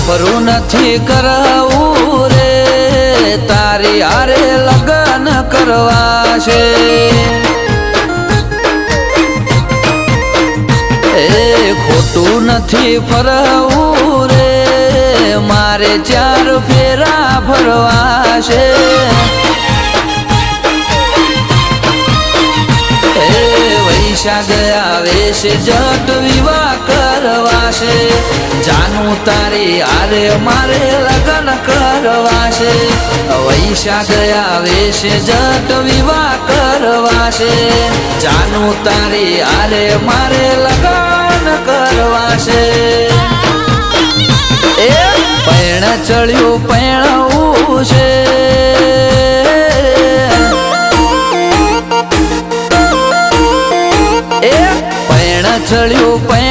લાફરું નથી કરાવું રે તારી હારે લગન કરવા છે એ ખોટું નથી ફરવું રે મારે 4 ફેરા ફરવા છે વૈશાખ આવે છે જટ વિવાહ કરવા છે જાનું તારી હારે મારે લગન કરવા છે વૈશાખ આવે છે જટ વિવાહ કરવા છે જાનું તારી હારે મારે લગન કરવા છે એ પૈણ ચડ્યું પૈણવું છે ચડ્યું